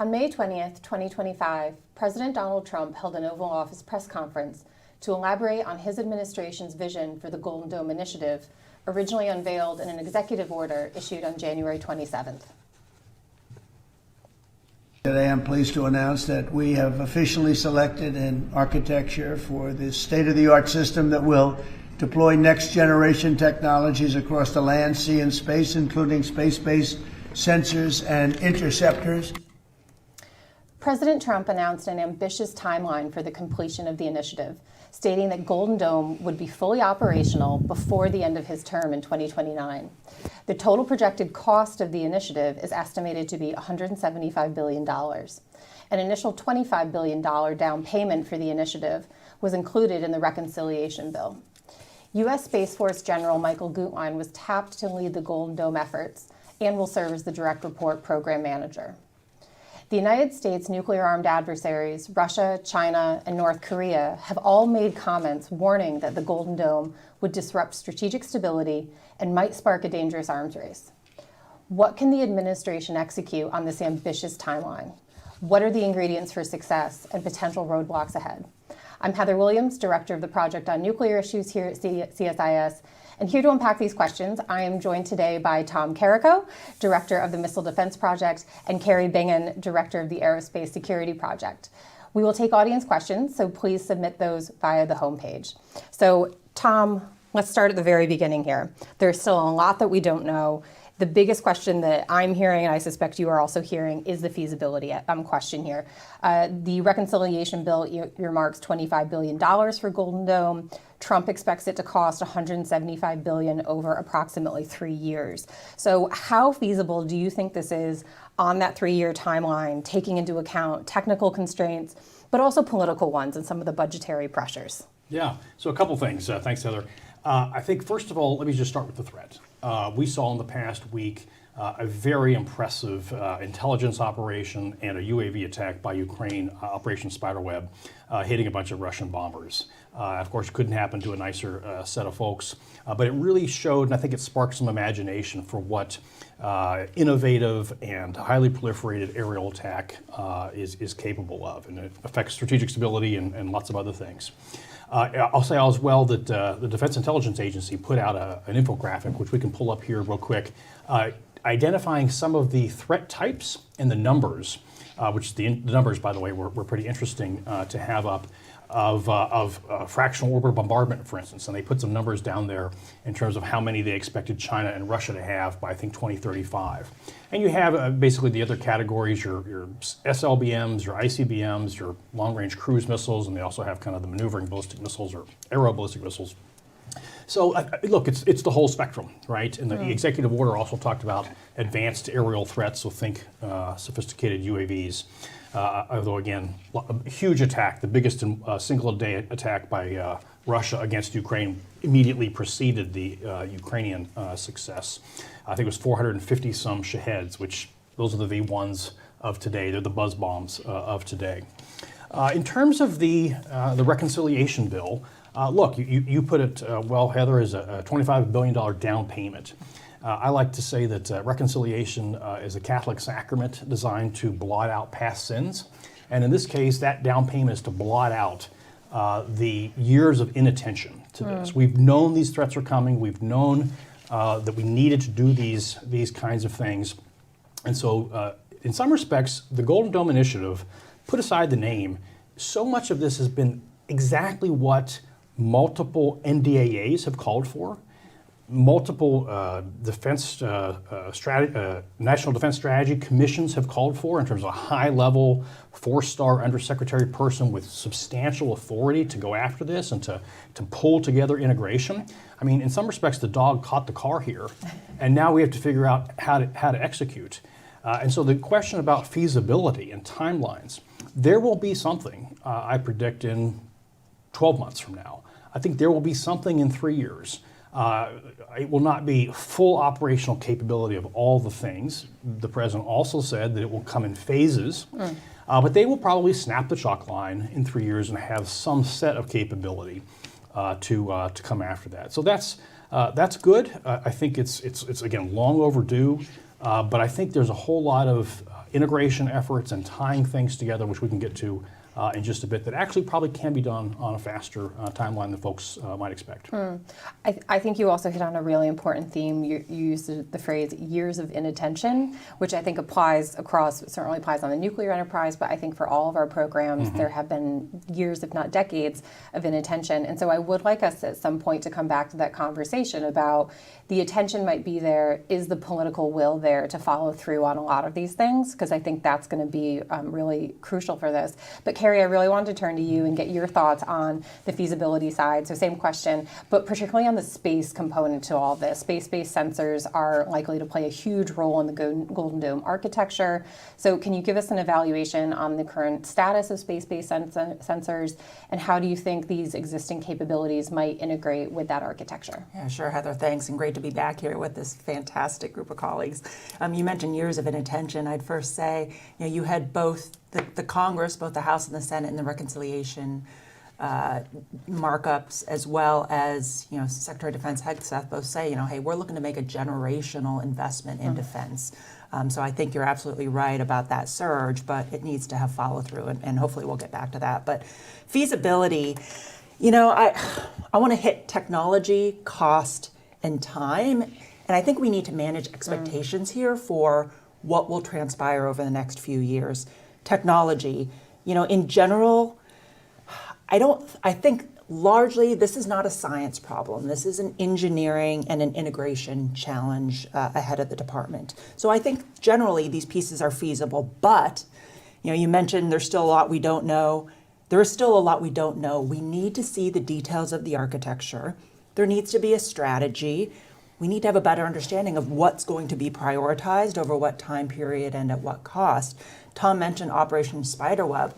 On May 20th, 2025, President Donald Trump held an Oval Office press conference to elaborate on his administration's vision for the Golden Dome Initiative, originally unveiled in an executive order issued on January 27th. Today I'm pleased to announce that we have officially selected an architecture for this state-of-the-art system that will deploy next-generation technologies across the land, sea, and space, including space-based sensors and interceptors. President Trump announced an ambitious timeline for the completion of the initiative, stating that Golden Dome would be fully operational before the end of his term in 2029. The total projected cost of the initiative is estimated to be $175 billion. An initial $25 billion down payment for the initiative was included in the reconciliation bill. U.S. Space Force General Michael Guetlein was tapped to lead the Golden Dome efforts and will serve as the direct report program manager. The United States' nuclear-armed adversaries, Russia, China, and North Korea, have all made comments warning that the Golden Dome would disrupt strategic stability and might spark a dangerous arms race. What can the administration execute on this ambitious timeline? What are the ingredients for success and potential roadblocks ahead? I'm Heather Williams, Director of the Project on Nuclear Issues here at CSIS. And here to unpack these questions, I am joined today by Tom Karako, Director of the Missile Defense Project, and Kari, Bingen, Director of the Aerospace Security Project. We will take audience questions, so please submit those via the homepage. So, Tom, let's start at the very beginning here. There's still a lot that we don't know. The biggest question that I'm hearing, and I suspect you are also hearing, is the feasibility question here. The reconciliation bill earmarks $25 billion for Golden Dome. Trump expects it to cost $175 billion over approximately 3 years. So how feasible do you think this is on that 3-year timeline, taking into account technical constraints, but also political ones and some of the budgetary pressures? Yeah, so a couple things. Thanks, Heather. I think, first of all, let me just start with the threat. We saw in the past week a very impressive intelligence operation and a UAV attack by Ukraine, Operation Spiderweb, hitting a bunch of Russian bombers. Of course, it couldn't happen to a nicer set of folks, but it really showed, and I think it sparked some imagination for what innovative and highly proliferated aerial attack is capable of, and it affects strategic stability and lots of other things. I'll say as well that the Defense Intelligence Agency put out an infographic, which we can pull up here real quick, identifying some of the threat types and the numbers, which the numbers, by the way, were pretty interesting to have up, of fractional orbital bombardment, for instance. And they put some numbers down there in terms of how many they expected China and Russia to have by, I think, 2035. And you have basically the other categories, your SLBMs, your ICBMs, your long-range cruise missiles, and they also have kind of the maneuvering ballistic missiles or aeroballistic missiles. So look, it's the whole spectrum, right? And the executive order also talked about advanced aerial threats, so think sophisticated UAVs. Although again, a huge attack, the biggest single-day attack by Russia against Ukraine immediately preceded the Ukrainian success. I think it was 450 some Shaheds, which those are the V1s of today. They're the buzz bombs of today. In terms of the reconciliation bill, look, you put it well, Heather, as a $25 billion down payment. I like to say that reconciliation is a Catholic sacrament designed to blot out past sins. And in this case, that down payment is to blot out the years of inattention to this. We've known these threats are coming. We've known that we needed to do these kinds of things. And so in some respects, the Golden Dome Initiative, put aside the name, so much of this has been exactly what multiple NDAAs have called for. Multiple National Defense Strategy Commissions have called for in terms of a high-level, 4-star undersecretary person with substantial authority to go after this and to pull together integration. I mean, in some respects, the dog caught the car here, and now we have to figure out how to execute. And so the question about feasibility and timelines, there will be something, I predict, in 12 months from now. I think there will be something in 3 years. It will not be full operational capability of all the things. The president also said that it will come in phases, but they will probably snap the chalk line in 3 years and have some set of capability to come after that. So that's good. I think it's again long overdue, but I think there's a whole lot of integration efforts and tying things together, which we can get to in just a bit, that actually probably can be done on a faster timeline than folks might expect. I think you also hit on a really important theme. You used the phrase years of inattention, which I think applies across, certainly applies on the nuclear enterprise, but I think for all of our programs, there have been years, if not decades, of inattention. And so I would like us at some point to come back to that conversation about the attention might be there, is the political will there to follow through on a lot of these things? Because I think that's going to be really crucial for this. But Kari, I really wanted to turn to you and get your thoughts on the feasibility side. So same question, but particularly on the space component to all this. Space-based sensors are likely to play a huge role in the Golden Dome architecture. So can you give us an evaluation on the current status of space-based sensors, and how do you think these existing capabilities might integrate with that architecture? Yeah, sure, Heather, thanks, and great to be back here with this fantastic group of colleagues. You mentioned years of inattention. I'd first say, you had both the Congress, both the House and the Senate, and the reconciliation markups, as well as Secretary of Defense Hegseth both say, hey, we're looking to make a generational investment in defense. So I think you're absolutely right about that surge, but it needs to have follow through, and hopefully we'll get back to that. But feasibility, I want to hit technology, cost, and time, and I think we need to manage expectations here for what will transpire over the next few years. Technology, in general, I think largely this is not a science problem. This is an engineering and an integration challenge ahead of the department. So I think generally these pieces are feasible, but you mentioned there's still a lot we don't know. There is still a lot we don't know. We need to see the details of the architecture. There needs to be a strategy. We need to have a better understanding of what's going to be prioritized over what time period and at what cost. Tom mentioned Operation Spiderweb.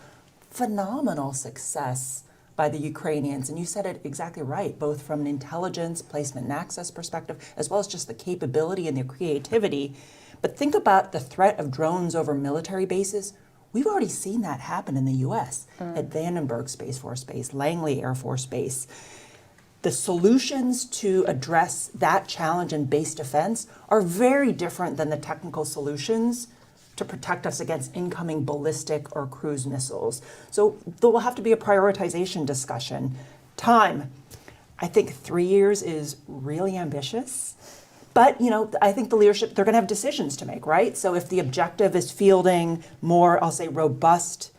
Phenomenal success by the Ukrainians, and you said it exactly right, both from an intelligence, placement, and access perspective, as well as just the capability and the creativity. But think about the threat of drones over military bases. We've already seen that happen in the U.S. at Vandenberg Space Force Base, Langley Air Force Base. The solutions to address that challenge in base defense are very different than the technical solutions to protect us against incoming ballistic or cruise missiles. So there will have to be a prioritization discussion. Time, I think 3 years is really ambitious, but I think the leadership, they're gonna have decisions to make, right? So if the objective is fielding more, I'll say, robust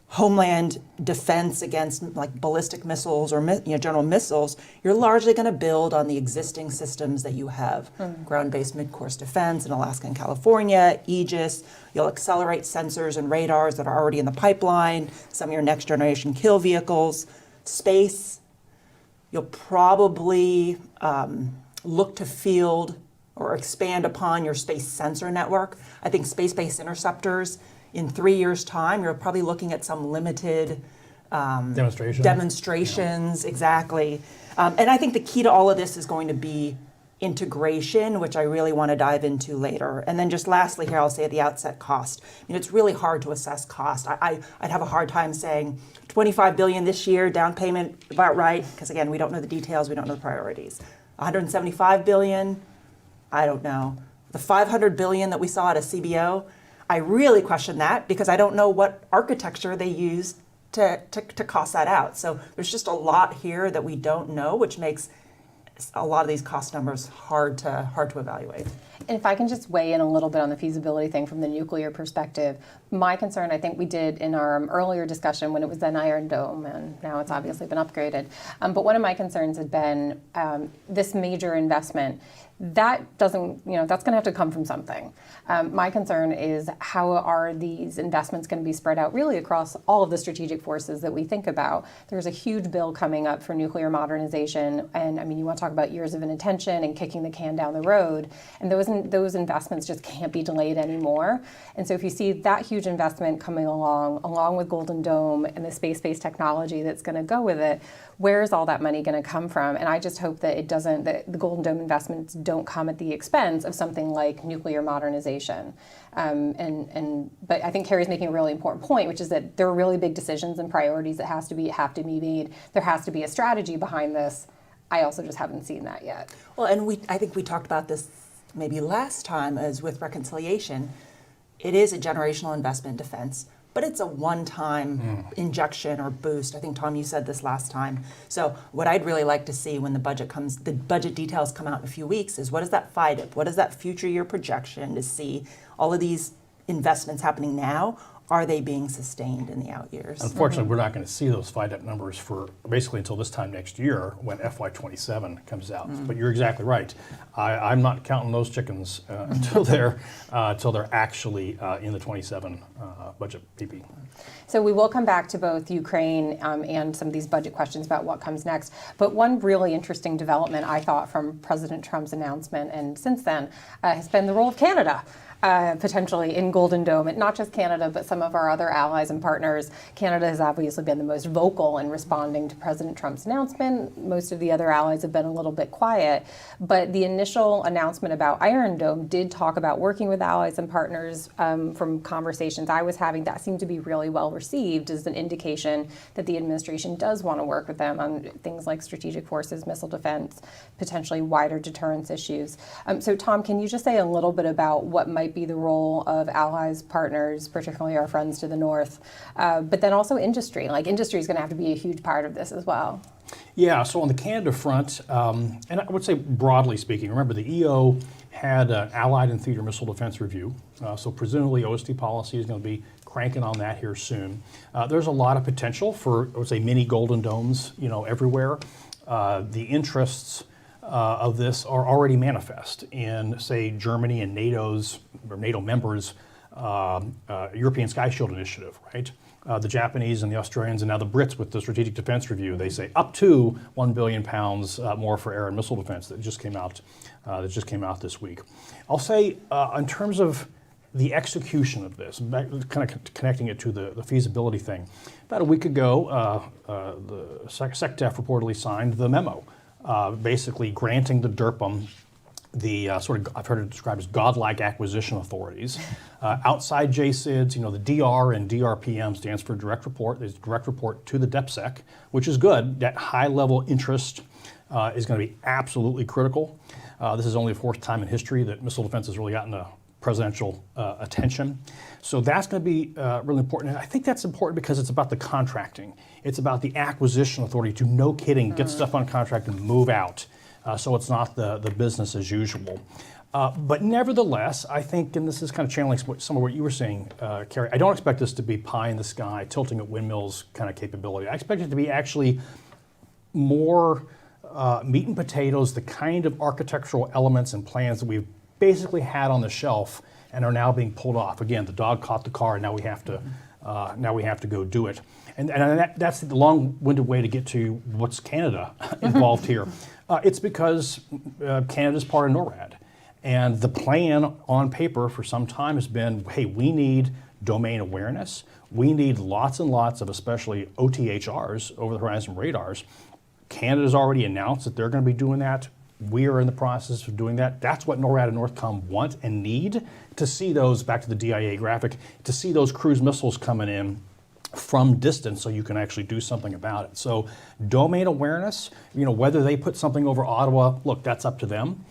homeland defense against like ballistic missiles or general missiles, you're largely going to build on the existing systems that you have. Ground-based mid-course defense in Alaska and California, Aegis. You'll accelerate sensors and radars that are already in the pipeline, some of your next generation kill vehicles. Space, you'll probably look to field or expand upon your space sensor network. I think space-based interceptors, in 3 years' time, you're probably looking at some limited demonstrations, exactly. And I think the key to all of this is going to be integration, which I really want to dive into later. And then just lastly here, I'll say at the outset, cost. It's really hard to assess cost. I'd have a hard time saying $25 billion this year, down payment about right, because again, we don't know the details, we don't know the priorities. $175 billion, I don't know. The $500 billion that we saw at a CBO, I really question that because I don't know what architecture they use to cost that out. So there's just a lot here that we don't know, which makes a lot of these cost numbers hard to evaluate. And if I can just weigh in a little bit on the feasibility thing from the nuclear perspective, my concern, I think we did in our earlier discussion when it was then Iron Dome, and now it's obviously been upgraded. But one of my concerns had been this major investment. That doesn't, that's going to have to come from something. My concern is how are these investments going to be spread out really across all of the strategic forces that we think about. There's a huge bill coming up for nuclear modernization, and you want to talk about years of inattention and kicking the can down the road, and those investments just can't be delayed anymore. And so if you see that huge investment coming along with Golden Dome and the space-based technology that's going to go with it, where is all that money going to come from? And I just hope that that the Golden Dome investments don't come at the expense of something like nuclear modernization. But I think Kari's making a really important point, which is that there are really big decisions and priorities that have to be made. There has to be a strategy behind this. I also just haven't seen that yet. Well, and I think we talked about this maybe last time as with reconciliation. it is a generational investment in defense, but it's a one-time injection or boost. I think, Tom, you said this last time. So what I'd really like to see when the budget details come out in a few weeks is what is that FYDP? What is that future year projection to see all of these investments happening now? Are they being sustained in the out years? Unfortunately, we're not going to see those FYDP numbers for basically until this time next year when FY27 comes out. But you're exactly right. I'm not counting those chickens until they're actually in the 27 budget PP. So we will come back to both Ukraine and some of these budget questions about what comes next. But one really interesting development I thought from President Trump's announcement and since then has been the role of Canada. Potentially in Golden Dome, and not just Canada, but some of our other allies and partners. Canada has obviously been the most vocal in responding to President Trump's announcement. Most of the other allies have been a little bit quiet, but the initial announcement about Iron Dome did talk about working with allies and partners. From conversations I was having, that seemed to be really well received as an indication that the administration does want to work with them on things like strategic forces, missile defense, potentially wider deterrence issues. So Tom, can you just say a little bit about what might be the role of allies, partners, particularly our friends to the north, but then also industry. Like industry is going to have to be a huge part of this as well. Yeah, so on the Canada front, and I would say broadly speaking, remember the EO had an Allied and Theater Missile Defense Review, so presumably OSD policy is going to be cranking on that here soon. There's a lot of potential for, I would say, mini Golden Domes, everywhere. The interests of this are already manifest in, say, Germany and NATO members' European Sky Shield Initiative, right? The Japanese and the Australians and now the Brits with the Strategic Defense Review, they say up to £1 billion more for air and missile defense that just came out this week. I'll say in terms of the execution of this, kind of connecting it to the feasibility thing, about a week ago, the SecDef reportedly signed the memo, basically granting the DERPM the I've heard it described as godlike acquisition authorities. Outside JCIDS, the DR and DRPM stands for direct report. There's direct report to the DepSec, which is good. That high level interest is going to be absolutely critical. This is only the fourth time in history that missile defense has really gotten a presidential attention. So that's going to be really important. And I think that's important because it's about the contracting. It's about the acquisition authority to, no kidding, get stuff on contract and move out. So it's not the business as usual. But nevertheless, I think, and this is kind of channeling some of what you were saying, Kari, I don't expect this to be pie in the sky, tilting at windmills kind of capability. I expect it to be actually more meat and potatoes, the kind of architectural elements and plans that we've basically had on the shelf and are now being pulled off. Again, the dog caught the car, and now we have to go do it. And that's the long-winded way to get to what's Canada involved here. It's because Canada's part of NORAD. And the plan on paper for some time has been, hey, we need domain awareness. We need lots and lots of especially OTHRs, over-the-horizon radars. Canada's already announced that they're going to be doing that. We are in the process of doing that. That's what NORAD and NORTHCOM want and need to see those, back to the DIA graphic, to see those cruise missiles coming in from distance so you can actually do something about it. So domain awareness, whether they put something over Ottawa, look, that's up to them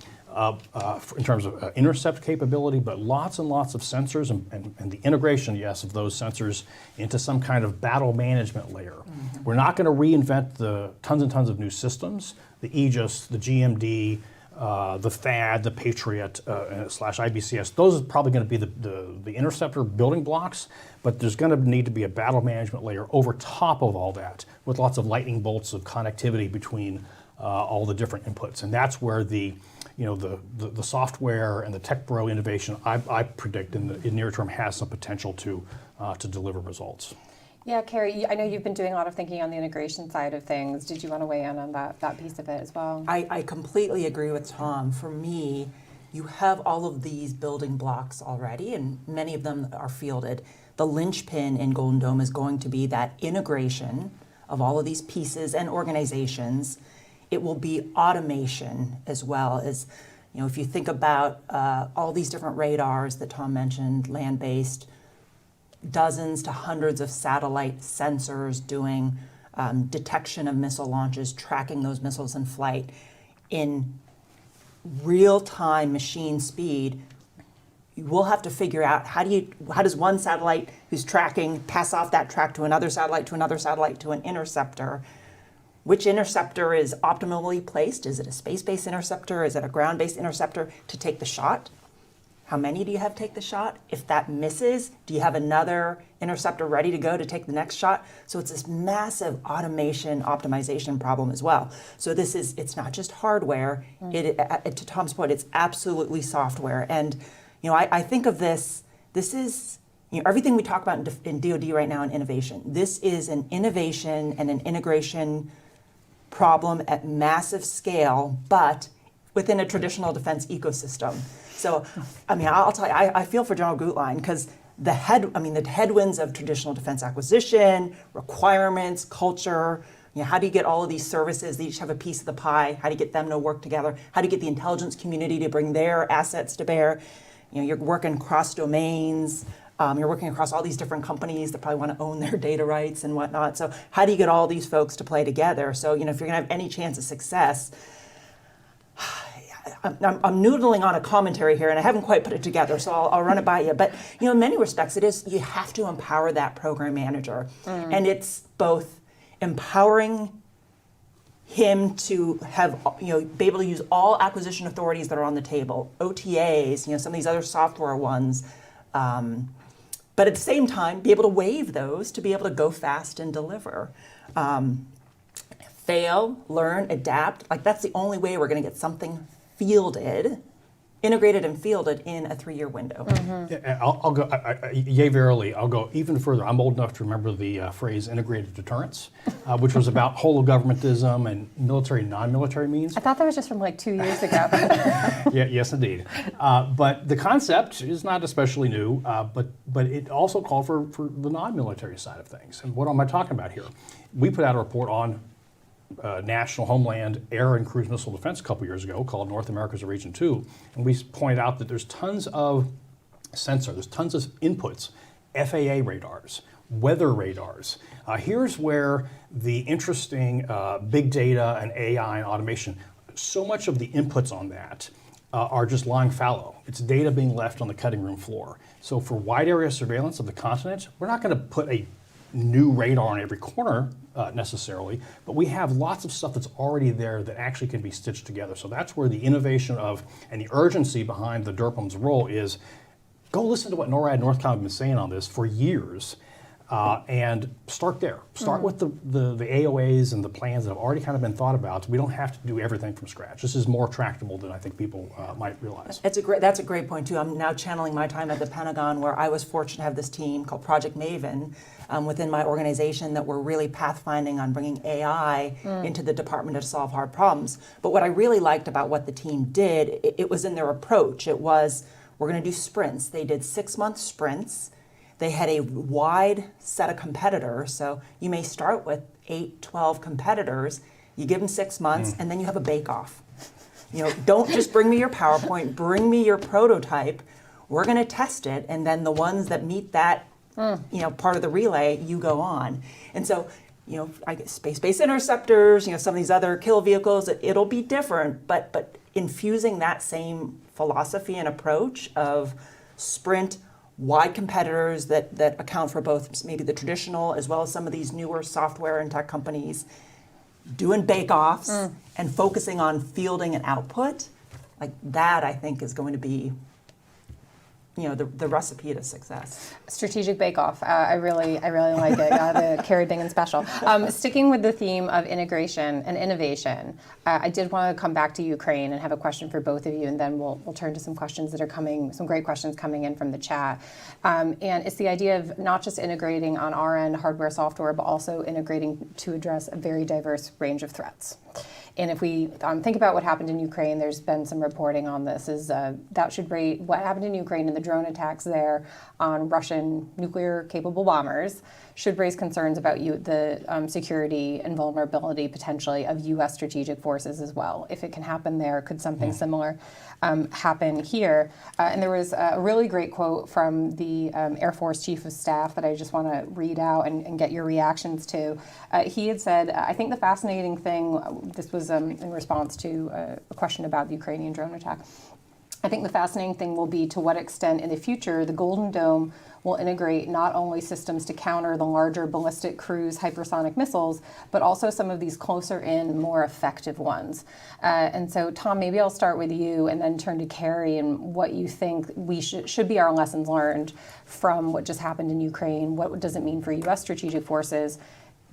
in terms of intercept capability, but lots and lots of sensors and the integration, yes, of those sensors into some kind of battle management layer. Mm-hmm. We're not going to reinvent the tons and tons of new systems, the Aegis, the GMD, the THAAD, the Patriot / IBCS. Those are probably going to be the interceptor building blocks, but there's going to need to be a battle management layer over top of all that with lots of lightning bolts of connectivity between all the different inputs. And that's where the software and the tech bro innovation, I predict in the near term, has some potential to deliver results. Yeah, Kari, I know you've been doing a lot of thinking on the integration side of things. Did you want to weigh in on that piece of it as well? I completely agree with Tom. For me, you have all of these building blocks already, and many of them are fielded. The linchpin in Golden Dome is going to be that integration of all of these pieces and organizations. It will be automation as well as, if you think about all these different radars that Tom mentioned, land-based, dozens to hundreds of satellite sensors doing detection of missile launches, tracking those missiles in flight in real-time machine speed. we'll have to figure out how does one satellite who's tracking pass off that track to another satellite, to an interceptor. Which interceptor is optimally placed? Is it a space-based interceptor? Is it a ground-based interceptor to take the shot? How many do you have take the shot? If that misses, do you have another interceptor ready to go to take the next shot? So it's this massive automation optimization problem as well. So it's not just hardware. To Tom's point, it's absolutely software. And I think of this is everything we talk about in DoD right now in innovation. This is an innovation and an integration problem at massive scale, but within a traditional defense ecosystem. So, I'll tell you, I feel for General Guetlein because the headwinds of traditional defense acquisition, requirements, culture. How do you get all of these services? They each have a piece of the pie. How do you get them to work together? How do you get the intelligence community to bring their assets to bear? You're working cross domains. You're working across all these different companies that probably want to own their data rights and whatnot. So how do you get all these folks to play together? So, if you're going to have any chance of success, I'm noodling on a commentary here, and I haven't quite put it together, so I'll run it by you. But, in many respects, you have to empower that program manager. And it's both empowering him to have, be able to use all acquisition authorities that are on the table, OTAs, some of these other software ones, but at the same time, be able to waive those to be able to go fast and deliver. Fail, learn, adapt. That's the only way we're going to get something integrated and fielded in a 3-year window. Yeah, I'll go, yay verily, I'll go even further. I'm old enough to remember the phrase integrated deterrence, which was about whole of governmentism and military, non-military means. I thought that was just from 2 years ago. Yeah, yes, indeed. But the concept is not especially new, but it also called for the non-military side of things. And what am I talking about here? We put out a report on National Homeland Air and Cruise Missile Defense a couple years ago called North America's a Region 2. And we pointed out that there's tons of there's tons of inputs, FAA radars, weather radars. Here's where the interesting big data and AI and automation, so much of the inputs on that are just lying fallow. It's data being left on the cutting room floor. So for wide area surveillance of the continent, we're not going to put a new radar on every corner necessarily, but we have lots of stuff that's already there that actually can be stitched together. So that's where the innovation and the urgency behind the DERPM's role is. Go listen to what NORAD and Northcom have been saying on this for years, and start there. Start with the AOAs and the plans that have already kind of been thought about. We don't have to do everything from scratch. This is more tractable than I think people might realize. That's a great point too. I'm now channeling my time at the Pentagon, where I was fortunate to have this team called Project Maven within my organization that were really pathfinding on bringing AI into the department to solve hard problems. But what I really liked about what the team did, it was in their approach. It was, we're going to do sprints. They did 6-month sprints. They had a wide set of competitors. So you may start with 8, 12 competitors. You give them 6 months, and then you have a bake-off. Don't just bring me your PowerPoint. Bring me your prototype. We're going to test it, and then the ones that meet that, part of the relay, you go on. And so, I guess space-based interceptors, some of these other kill vehicles, it'll be different, but infusing that same philosophy and approach of sprint, wide competitors that account for both maybe the traditional as well as some of these newer software and tech companies, doing bake-offs and focusing on fielding and output, that I think is going to be the recipe to success. Strategic bake-off. I really like it. The Kari Bingen special. Sticking with the theme of integration and innovation, I did want to come back to Ukraine and have a question for both of you, and then we'll turn to some questions that are coming, some great questions coming in from the chat. And it's the idea of not just integrating on our end hardware, software, but also integrating to address a very diverse range of threats. And if we think about what happened in Ukraine, there's been some reporting on this, that should rate what happened in Ukraine and the drone attacks there on Russian nuclear-capable bombers should raise concerns about the security and vulnerability potentially of U.S. strategic forces as well. If it can happen there, could something similar happen here? And there was a really great quote from the Air Force Chief of Staff that I just want to read out and get your reactions to. He had said, I think the fascinating thing, this was in response to a question about the Ukrainian drone attack. I think the fascinating thing will be to what extent in the future the Golden Dome will integrate not only systems to counter the larger ballistic cruise hypersonic missiles, but also some of these closer in, more effective ones. And so, Tom, maybe I'll start with you and then turn to Kari and what you think we should be our lessons learned from what just happened in Ukraine. What does it mean for U.S. strategic forces?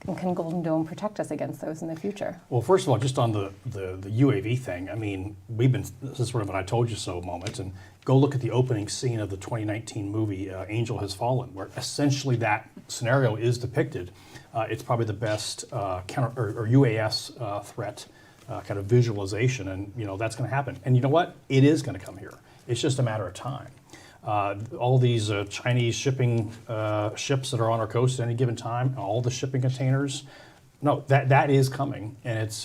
And can Golden Dome protect us against those in the future? Well, first of all, just on the UAV thing, I mean, this is sort of an I told you so moment, and go look at the opening scene of the 2019 movie Angel Has Fallen, where essentially that scenario is depicted. It's probably the best counter or UAS threat kind of visualization, and that's going to happen. And you know what? It is going to come here. It's just a matter of time. All these Chinese shipping ships that are on our coast at any given time, all the shipping containers, no, that is coming, and it's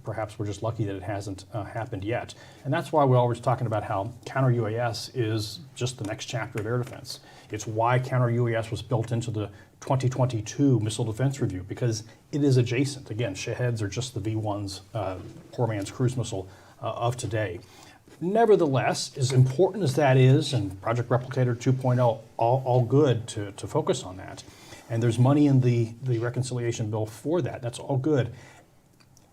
perhaps we're just lucky that it hasn't happened yet. And that's why we're always talking about how counter-UAS is just the next chapter of air defense. It's why counter-UAS was built into the 2022 Missile Defense Review, because it is adjacent. Again, Shaheds are just the V1s, poor man's cruise missile of today. Nevertheless, as important as that is, and Project Replicator 2.0, all good to focus on that. And there's money in the reconciliation bill for that. That's all good.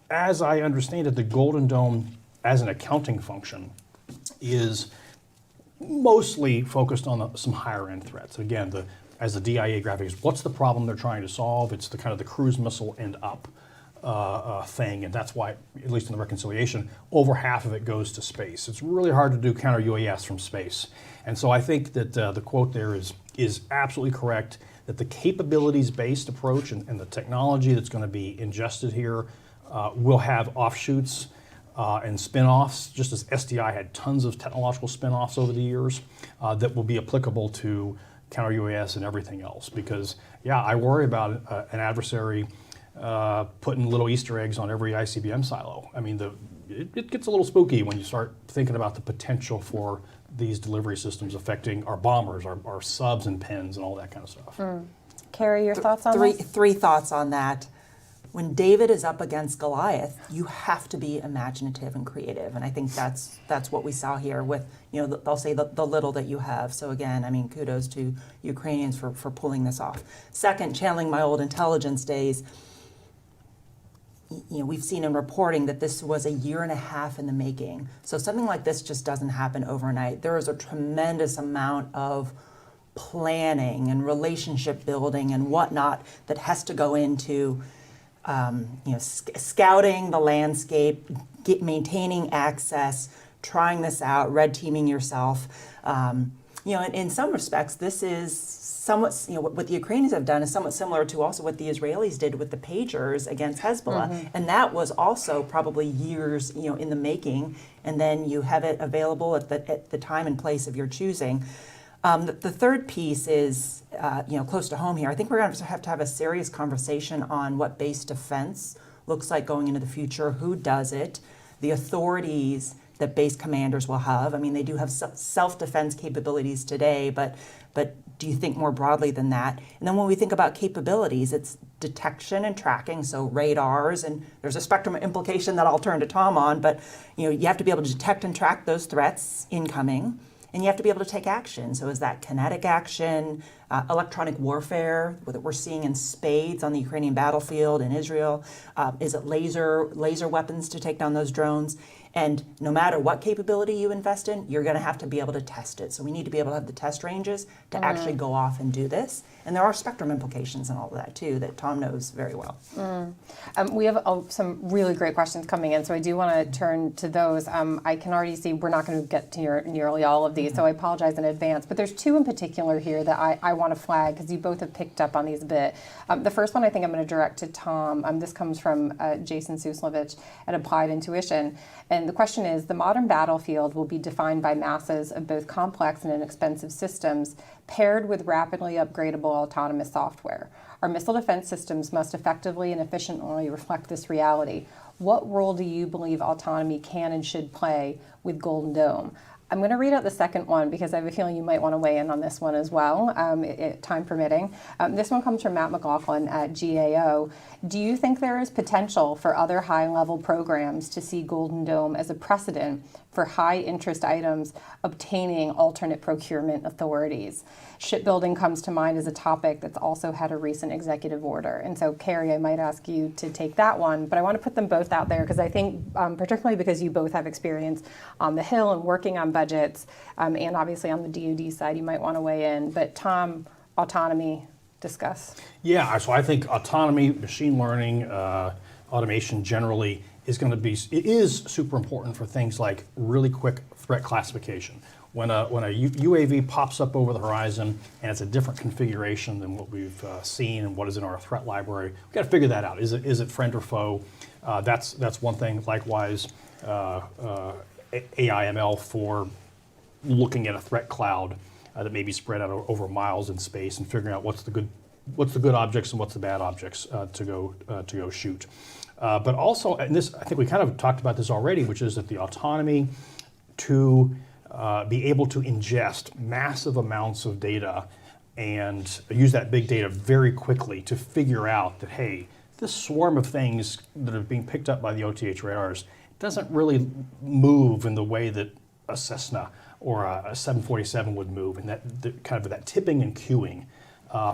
As I understand it, the Golden Dome, as an accounting function, is mostly focused on some higher end threats. Again, as the DIA graphic is, what's the problem they're trying to solve? It's the kind of the cruise missile and up thing, and that's why, at least in the reconciliation, over half of it goes to space. It's really hard to do counter UAS from space, and so I think that the quote there is absolutely correct. That the capabilities-based approach and the technology that's going to be ingested here will have offshoots and spin-offs, just as SDI had tons of technological spin-offs over the years that will be applicable to counter UAS and everything else. Because I worry about an adversary putting little Easter eggs on every ICBM silo. I mean, it gets a little spooky when you start thinking about the potential for these delivery systems affecting our bombers, our subs and pens, and all that kind of stuff. Kari, your thoughts on this? Three thoughts on that. When David is up against Goliath, you have to be imaginative and creative, and I think that's what we saw here with, they'll say the little that you have. So again, I mean, kudos to Ukrainians for pulling this off. Second, channeling my old intelligence days, we've seen in reporting that this was a year and a half in the making. So something like this just doesn't happen overnight. There is a tremendous amount of planning and relationship building and whatnot that has to go into scouting the landscape, maintaining access, trying this out, red teaming yourself. In some respects, this is somewhat, what the Ukrainians have done is somewhat similar to also what the Israelis did with the pagers against Hezbollah. Mm-hmm. And that was also probably years, in the making. And then you have it available at the time and place of your choosing. The third piece is, close to home here. I think we're going to have a serious conversation on what base defense looks like going into the future, who does it, the authorities that base commanders will have. I mean, they do have self-defense capabilities today, but do you think more broadly than that? And then when we think about capabilities, it's detection and tracking, so radars, and there's a spectrum of implication that I'll turn to Tom on, but you have to be able to detect and track those threats incoming. And you have to be able to take action. So is that kinetic action, electronic warfare that we're seeing in spades on the Ukrainian battlefield in Israel? Is it laser weapons to take down those drones? And no matter what capability you invest in, you're going to have to be able to test it. So we need to be able to have the test ranges to actually go off and do this. And there are spectrum implications and all of that too that Tom knows very well. We have some really great questions coming in, so I do want to turn to those. I can already see we're not going to get to nearly all of these, so I apologize in advance. But there's two in particular here that I want to flag because you both have picked up on these a bit. The first one I think I'm going to direct to Tom. This comes from Jason Suslevich at Applied Intuition. And the question is, the modern battlefield will be defined by masses of both complex and inexpensive systems paired with rapidly upgradable autonomous software. Our missile defense systems must effectively and efficiently reflect this reality. What role do you believe autonomy can and should play with Golden Dome? I'm going to read out the second one because I have a feeling you might want to weigh in on this one as well, time permitting. This one comes from Matt McLaughlin at GAO. Do you think there is potential for other high-level programs to see Golden Dome as a precedent for high-interest items obtaining alternate procurement authorities? Shipbuilding comes to mind as a topic that's also had a recent executive order. And so, Kari, I might ask you to take that one, but I want to put them both out there because I think, particularly because you both have experience on the Hill and working on budgets, and obviously on the DoD side, you might want to weigh in. But Tom, autonomy, discuss. Yeah, so I think autonomy, machine learning, automation generally is going to be, it is super important for things like really quick threat classification. When a UAV pops up over the horizon and it's a different configuration than what we've seen and what is in our threat library, we've got to figure that out. Is it friend or foe? That's one thing. Likewise, AI/ML for looking at a threat cloud that may be spread out over miles in space and figuring out what's the good objects and what's the bad objects to go shoot. But also, and this, I think we kind of talked about this already, which is that the autonomy to be able to ingest massive amounts of data and use that big data very quickly to figure out that, hey, this swarm of things that are being picked up by the OTH radars doesn't really move in the way that a Cessna or a 747 would move, and kind of that tipping and queuing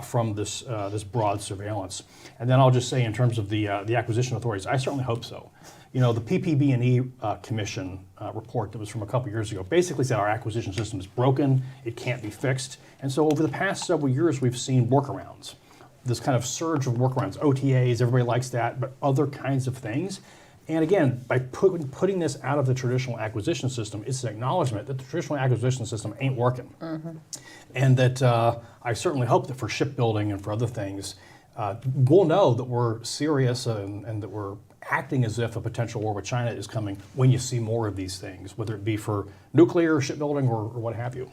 from this broad surveillance. And then I'll just say, in terms of the acquisition authorities, I certainly hope so. You know, the PPB&E Commission report that was from a couple years ago basically said our acquisition system is broken, it can't be fixed. And so over the past several years, we've seen workarounds, this kind of surge of workarounds, OTAs, everybody likes that, but other kinds of things. And again, by putting this out of the traditional acquisition system, it's an acknowledgement that the traditional acquisition system ain't working. Mm-hmm. And that I certainly hope that for shipbuilding and for other things, we'll know that we're serious and that we're acting as if a potential war with China is coming when you see more of these things, whether it be for nuclear, shipbuilding, or what have you.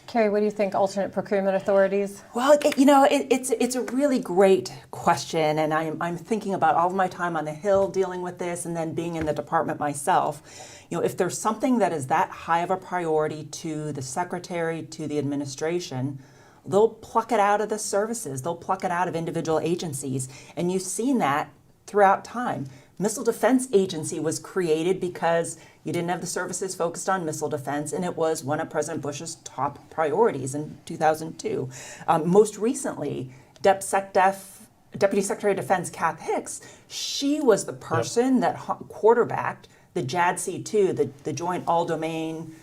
Kari, what do you think, alternate procurement authorities? Well, you know, it's a really great question, and I'm thinking about all of my time on the Hill dealing with this and then being in the department myself. You know, if there's something that is that high of a priority to the secretary, to the administration, they'll pluck it out of the services, they'll pluck it out of individual agencies, and you've seen that throughout time. Missile Defense Agency was created because you didn't have the services focused on missile defense, and it was one of President Bush's top priorities in 2002. Most recently, Deputy Secretary of Defense Kath Hicks, she was the person that quarterbacked the JADC2, the Joint All-Domain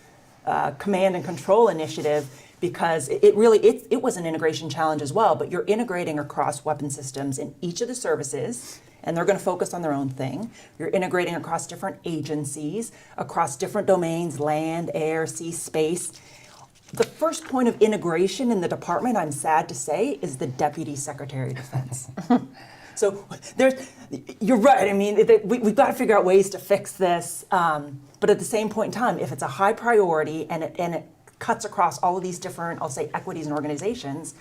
Command and Control Initiative, because it was an integration challenge as well, but you're integrating across weapon systems in each of the services, and they're going to focus on their own thing. You're integrating across different agencies, across different domains, land, air, sea, space. The first point of integration in the department, I'm sad to say, is the Deputy Secretary of Defense. So you're right. I mean, we've got to figure out ways to fix this. But at the same point in time, if it's a high priority and it cuts across all of these different, I'll say, equities and organizations,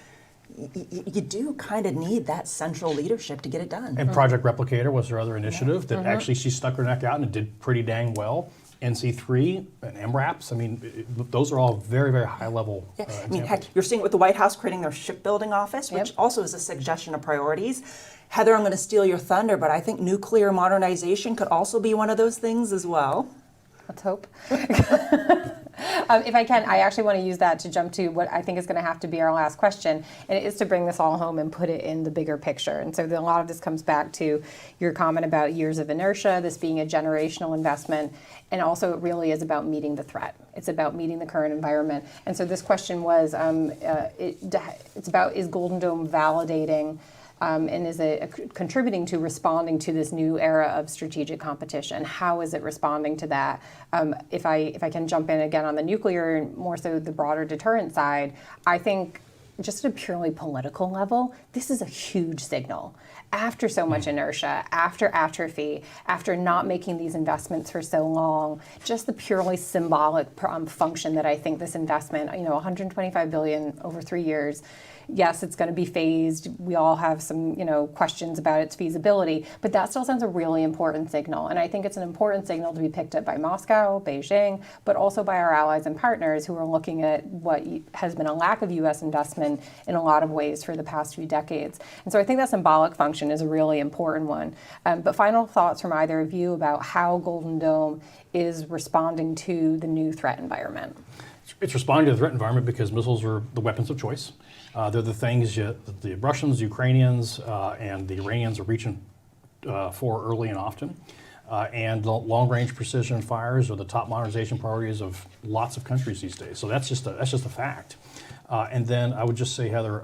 you do kind of need that central leadership to get it done. And Project Replicator was her other initiative that actually she stuck her neck out and it did pretty dang well. NC3 and MRAPs, I mean, those are all very, very high level examples. I mean, heck, you're seeing it with the White House creating their shipbuilding office, which also is a suggestion of priorities. Heather, I'm going to steal your thunder, but I think nuclear modernization could also be one of those things as well. Let's hope. If I can, I actually want to use that to jump to what I think is going to have to be our last question, and it is to bring this all home and put it in the bigger picture. And so a lot of this comes back to your comment about years of inertia, this being a generational investment, and also it really is about meeting the threat. It's about meeting the current environment. And so this question was, it's about, is Golden Dome validating and is it contributing to responding to this new era of strategic competition? How is it responding to that? If I can jump in again on the nuclear and more so the broader deterrent side, I think just at a purely political level, this is a huge signal. After so much inertia, after atrophy, after not making these investments for so long, just the purely symbolic function that I think this investment, $125 billion over 3 years, yes, it's going to be phased. We all have some, questions about its feasibility, but that still sends a really important signal. And I think it's an important signal to be picked up by Moscow, Beijing, but also by our allies and partners who are looking at what has been a lack of U.S. investment in a lot of ways for the past few decades. And so I think that symbolic function is a really important one. But final thoughts from either of you about how Golden Dome is responding to the new threat environment? It's responding to the threat environment because missiles are the weapons of choice. They're the things that the Russians, Ukrainians, and the Iranians are reaching for early and often. And the long-range precision fires are the top modernization priorities of lots of countries these days. So that's just a fact. And then I would just say, Heather,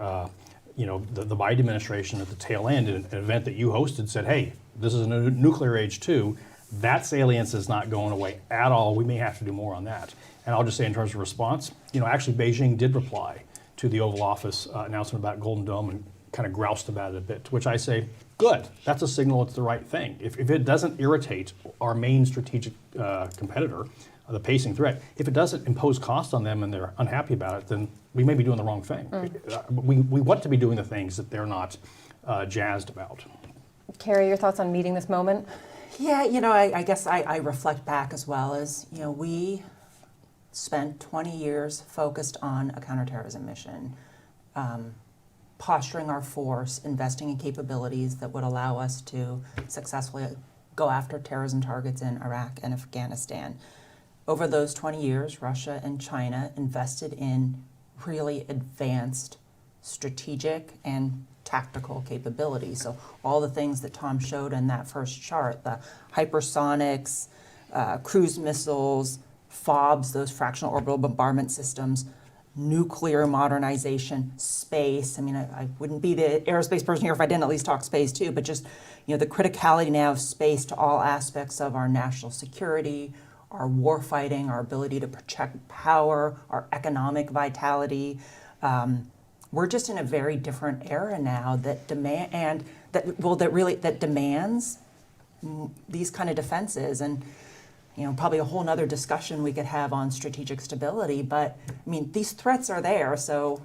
the Biden administration at the tail end, in an event that you hosted, said, hey, this is a nuclear age too. That salience is not going away at all. We may have to do more on that. And I'll just say in terms of response, actually Beijing did reply to the Oval Office announcement about Golden Dome and kind of groused about it a bit, to which I say, good, that's a signal it's the right thing. If it doesn't irritate our main strategic competitor, the pacing threat, if it doesn't impose cost on them and they're unhappy about it, then we may be doing the wrong thing. We want to be doing the things that they're not jazzed about. Kari, your thoughts on meeting this moment? Yeah, I guess I reflect back as well as, we spent 20 years focused on a counterterrorism mission, posturing our force, investing in capabilities that would allow us to successfully go after terrorism targets in Iraq and Afghanistan. Over those 20 years, Russia and China invested in really advanced strategic and tactical capabilities. So all the things that Tom showed in that first chart, the hypersonics, cruise missiles, FOBs, those fractional orbital bombardment systems, nuclear modernization, space. I mean, I wouldn't be the aerospace person here if I didn't at least talk space too, but just, the criticality now of space to all aspects of our national security, our war fighting, our ability to protect power, our economic vitality. We're just in a very different era now that demands these kind of defenses. And probably a whole nother discussion we could have on strategic stability, but these threats are there. So,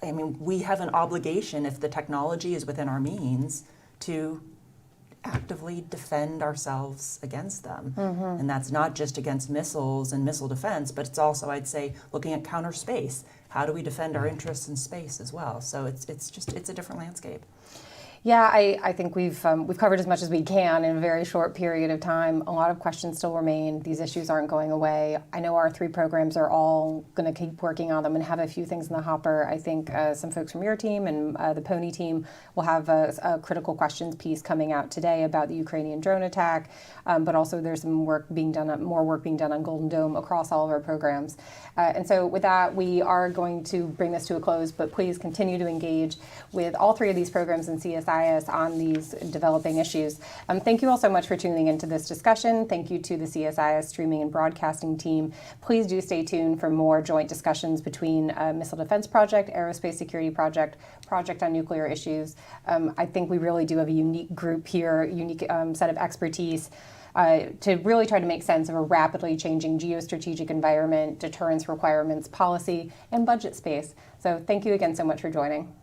we have an obligation, if the technology is within our means, to actively defend ourselves against them. And that's not just against missiles and missile defense, but it's also, I'd say, looking at counter space. How do we defend our interests in space as well? So it's a different landscape. Yeah, I think we've covered as much as we can in a very short period of time. A lot of questions still remain. These issues aren't going away. I know our 3 programs are all going to keep working on them and have a few things in the hopper. I think some folks from your team and the Pony team will have a critical questions piece coming out today about the Ukrainian drone attack, but also there's some more work being done on Golden Dome across all of our programs. And so with that, we are going to bring this to a close, but please continue to engage with all 3 of these programs in CSIS on these developing issues. Thank you all so much for tuning into this discussion. Thank you to the CSIS streaming and broadcasting team. Please do stay tuned for more joint discussions between Missile Defense Project, Aerospace Security Project, Project on Nuclear Issues. I think we really do have a unique group here, unique set of expertise to really try to make sense of a rapidly changing geostrategic environment, deterrence requirements, policy, and budget space. So thank you again so much for joining.